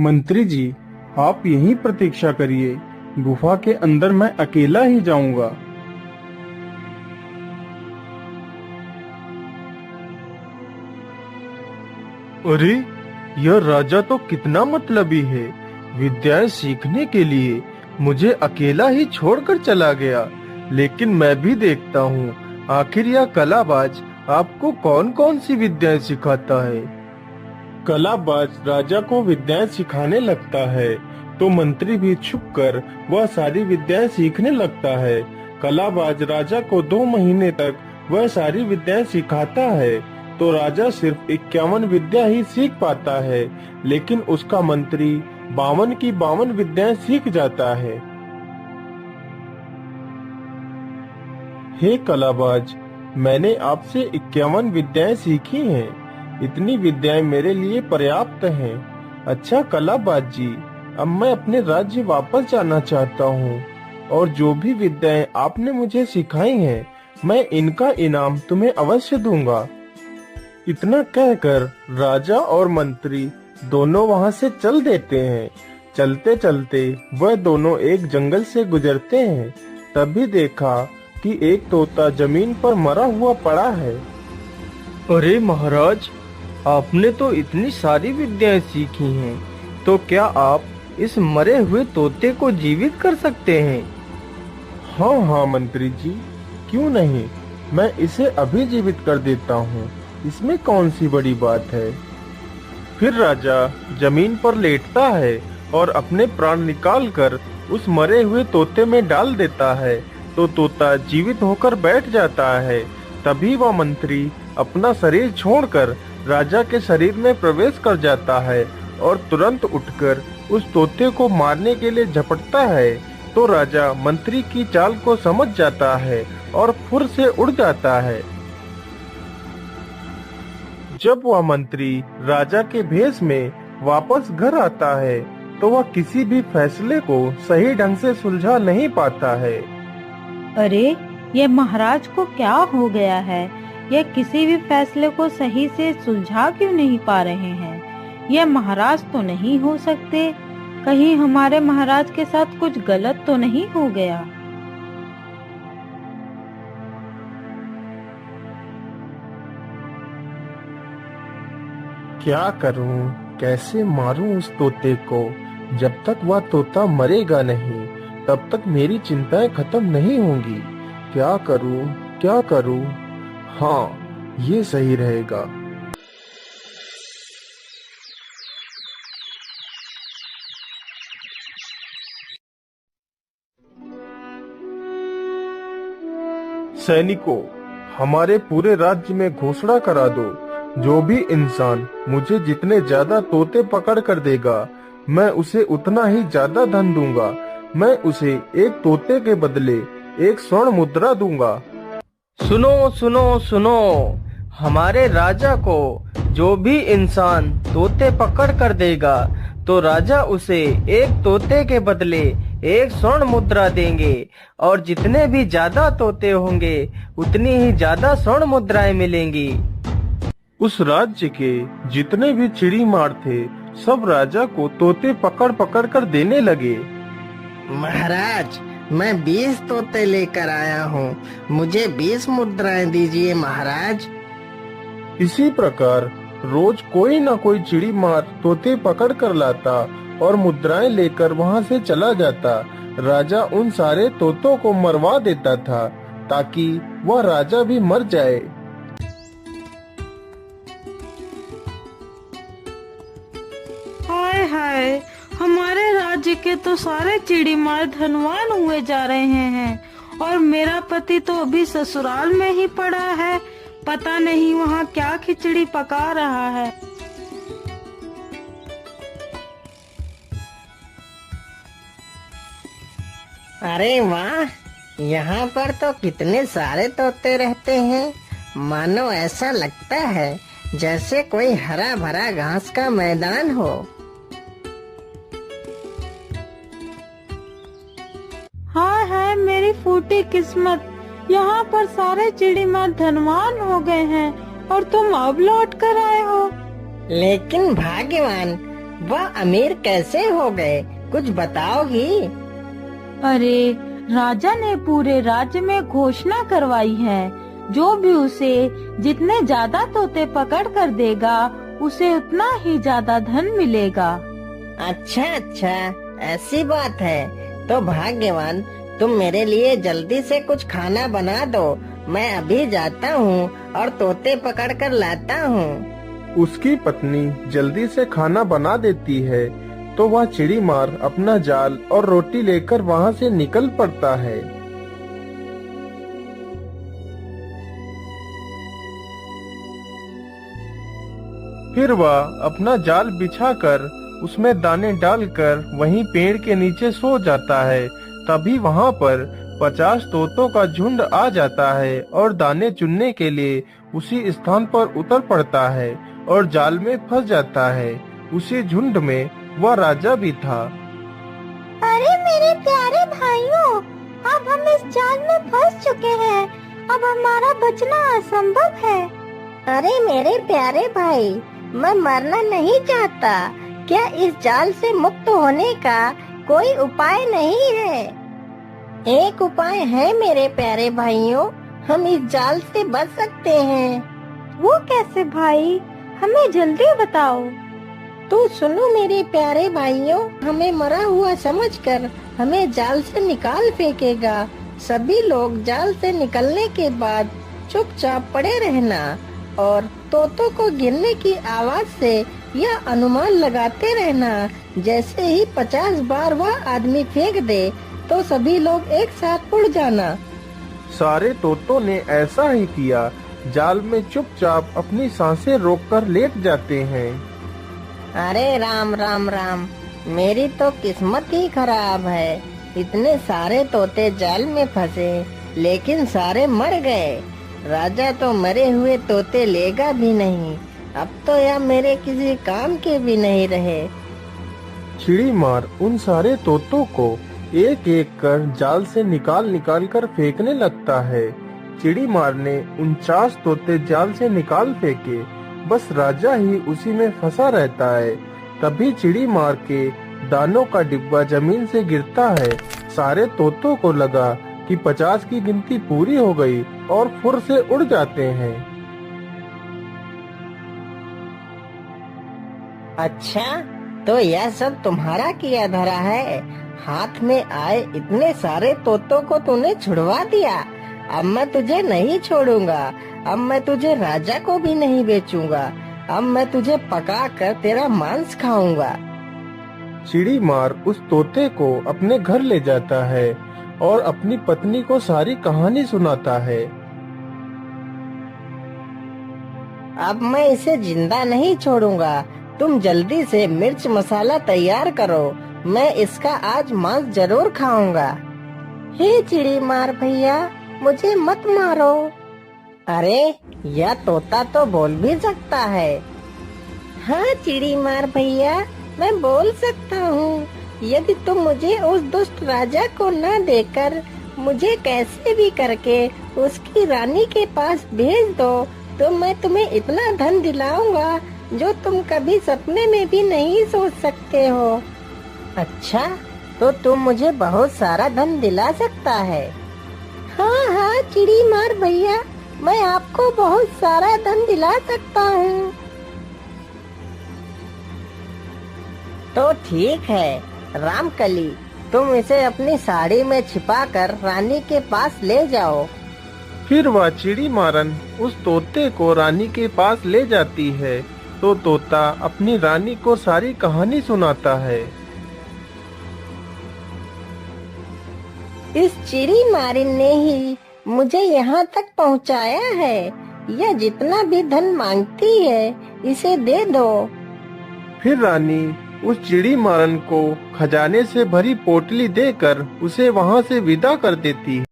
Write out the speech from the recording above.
मंत्री जी, आप यहीं प्रतीक्षा करिए। गुफा के अंदर मैं अकेला ही जाऊंगा। अरे, यह राजा तो कितना मतलबी है। विद्याएं सीखने के लिए मुझे अकेला ही छोड़कर चला गया। लेकिन मैं भी देखता हूँ, आखिर यह कलाबाज आपको कौन कौन सी विद्याएं सिखाता है। कलाबाज राजा को विद्याएं सिखाने लगता है तो मंत्री भी छुपकर वह सारी विद्याएं सीखने लगता है। कलाबाज राजा को 2 महीने तक वह सारी विद्याएं सिखाता है तो राजा सिर्फ 51 विद्या ही सीख पाता है, लेकिन उसका मंत्री 52 की 52 विद्याएं सीख जाता है। हे कलाबाज, मैंने आपसे 51 विद्याएं सीखी हैं। इतनी विद्याएं मेरे लिए पर्याप्त हैं। अच्छा कलाबाज जी, अब मैं अपने राज्य वापस जाना चाहता हूँ और जो भी विद्याएं आपने मुझे सिखाई हैं, मैं इनका इनाम तुम्हें अवश्य दूंगा। इतना कहकर राजा और मंत्री दोनों वहाँ से चल देते हैं। चलते चलते वह दोनों एक जंगल से गुजरते हैं। तभी देखा कि एक तोता जमीन पर मरा हुआ पड़ा है। अरे महाराज, आपने तो इतनी सारी विद्याएं सीखी हैं, तो क्या आप इस मरे हुए तोते को जीवित कर सकते हैं? हाँ हाँ मंत्री जी, क्यों नहीं, मैं इसे अभी जीवित कर देता हूँ। इसमें कौन सी बड़ी बात है। फिर राजा जमीन पर लेटता है और अपने प्राण निकालकर उस मरे हुए तोते में डाल देता है तो तोता जीवित होकर बैठ जाता है। तभी वह मंत्री अपना शरीर छोड़कर राजा के शरीर में प्रवेश कर जाता है और तुरंत उठकर उस तोते को मारने के लिए झपटता है तो राजा मंत्री की चाल को समझ जाता है और फुर से उड़ जाता है। जब वह मंत्री राजा के भेष में वापस घर आता है तो वह किसी भी फैसले को सही ढंग से सुलझा नहीं पाता है। अरे, ये महाराज को क्या हो गया है? ये किसी भी फैसले को सही से सुलझा क्यों नहीं पा रहे हैं? ये महाराज तो नहीं हो सकते। कहीं हमारे महाराज के साथ कुछ गलत तो नहीं हो गया? क्या करूं, कैसे मारूं उस तोते को? जब तक वह तोता मरेगा नहीं, तब तक मेरी चिंताएं खत्म नहीं होंगी। क्या करूं, क्या करूं? हाँ, ये सही रहेगा। सैनिकों, हमारे पूरे राज्य में घोषणा करा दो, जो भी इंसान मुझे जितने ज्यादा तोते पकड़ कर देगा, मैं उसे उतना ही ज्यादा धन दूंगा। मैं उसे एक तोते के बदले 1 स्वर्ण मुद्रा दूंगा। सुनो सुनो सुनो, हमारे राजा को जो भी इंसान तोते पकड़ कर देगा तो राजा उसे एक तोते के बदले 1 स्वर्ण मुद्रा देंगे और जितने भी ज्यादा तोते होंगे उतनी ही ज्यादा स्वर्ण मुद्राएं मिलेंगी। उस राज्य के जितने भी चिड़ीमार थे, सब राजा को तोते पकड़ पकड़ कर देने लगे। महाराज, मैं 20 तोते लेकर आया हूँ, मुझे 20 मुद्राएं दीजिए महाराज। इसी प्रकार रोज कोई न कोई चिड़ीमार तोते पकड़ कर लाता और मुद्राएं लेकर वहाँ से चला जाता। राजा उन सारे तोतों को मरवा देता था ताकि वह राजा भी मर जाए। हाय हाय, हमारे राज्य के तो सारे चिड़ीमार धनवान हुए जा रहे हैं और मेरा पति तो अभी ससुराल में ही पड़ा है। पता नहीं वहाँ क्या खिचड़ी पका रहा है। अरे वाह, यहाँ पर तो कितने सारे तोते रहते हैं। मानो ऐसा लगता है जैसे कोई हरा भरा घास का मैदान हो। हाय हाय, मेरी फूटी किस्मत, यहाँ पर सारे चिड़ीमार धनवान हो गए हैं और तुम अब लौट कर आए हो। लेकिन भाग्यवान, वह अमीर कैसे हो गए, कुछ बताओगी? अरे राजा ने पूरे राज्य में घोषणा करवाई है, जो भी उसे जितने ज्यादा तोते पकड़ कर देगा उसे उतना ही ज्यादा धन मिलेगा। अच्छा अच्छा, ऐसी बात है तो भाग्यवान, तुम मेरे लिए जल्दी से कुछ खाना बना दो। मैं अभी जाता हूँ और तोते पकड़ कर लाता हूँ। उसकी पत्नी जल्दी से खाना बना देती है तो वह चिड़ी मार अपना जाल और रोटी लेकर वहाँ से निकल पड़ता है। फिर वह अपना जाल बिछाकर उसमें दाने डालकर वहीं पेड़ के नीचे सो जाता है। तभी वहाँ पर 50 तोतों का झुंड आ जाता है और दाने चुनने के लिए उसी स्थान पर उतर पड़ता है और जाल में फंस जाता है। उसी झुंड में वह राजा भी था। अरे मेरे प्यारे भाइयों, अब हम इस जाल में फंस चुके हैं, अब हमारा बचना असंभव है। अरे मेरे प्यारे भाई, मैं मरना नहीं चाहता। क्या इस जाल से मुक्त होने का कोई उपाय नहीं है? एक उपाय है मेरे प्यारे भाइयों, हम इस जाल से बच सकते हैं। वो कैसे भाई, हमें जल्दी बताओ। तो सुनो मेरे प्यारे भाइयों, हमें मरा हुआ समझकर हमें जाल से निकाल फेंकेगा। सभी लोग जाल से निकलने के बाद चुपचाप पड़े रहना और तोतों को गिरने की आवाज से यह अनुमान लगाते रहना, जैसे ही 50 बार वह आदमी फेंक दे तो सभी लोग एक साथ उड़ जाना। सारे तोतों ने ऐसा ही किया। जाल में चुपचाप अपनी सांसें रोककर लेट जाते हैं। अरे राम राम राम, मेरी तो किस्मत ही खराब है। इतने सारे तोते जाल में फंसे लेकिन सारे मर गए। राजा तो मरे हुए तोते लेगा भी नहीं। अब तो यह मेरे किसी काम के भी नहीं रहे। चिड़ी मार उन सारे तोतों को एक एक कर जाल से निकाल निकाल कर फेंकने लगता है। चिड़ी मार ने 49 तोते जाल से निकाल फेंके, बस राजा ही उसी में फंसा रहता है। तभी चिड़ी मार के दानों का डिब्बा जमीन से गिरता है। सारे तोतों को लगा कि 50 की गिनती पूरी हो गई और फुर से उड़ जाते हैं। अच्छा, तो यह सब तुम्हारा किया धरा है। हाथ में आए इतने सारे तोतों को तूने छुड़वा दिया। अब मैं तुझे नहीं छोड़ूंगा। अब मैं तुझे राजा को भी नहीं बेचूंगा। अब मैं तुझे पका कर तेरा मांस खाऊंगा। चिड़ी मार उस तोते को अपने घर ले जाता है और अपनी पत्नी को सारी कहानी सुनाता है। अब मैं इसे जिंदा नहीं छोड़ूंगा। तुम जल्दी से मिर्च मसाला तैयार करो, मैं इसका आज मांस जरूर खाऊंगा। हे चिड़ी मार भैया, मुझे मत मारो। अरे यह तोता तो बोल भी सकता है। हाँ चिड़ी मार भैया, मैं बोल सकता हूँ। यदि तुम मुझे उस दुष्ट राजा को न देकर मुझे कैसे भी करके उसकी रानी के पास भेज दो तो मैं तुम्हें इतना धन दिलाऊंगा जो तुम कभी सपने में भी नहीं सोच सकते हो। अच्छा, तो तुम मुझे बहुत सारा धन दिला सकता है? हाँ हाँ चिड़ी मार भैया, मैं आपको बहुत सारा धन दिला सकता हूँ। तो ठीक है रामकली, तुम इसे अपनी साड़ी में छिपाकर रानी के पास ले जाओ। फिर वह चिड़ी मारन उस तोते को रानी के पास ले जाती है तो तोता अपनी रानी को सारी कहानी सुनाता है। इस चिड़ी मारिन ने ही मुझे यहाँ तक पहुँचाया है। यह जितना भी धन मांगती है इसे दे दो। फिर रानी उस चिड़ी मारन को खजाने से भरी पोटली देकर उसे वहाँ से विदा कर देती है।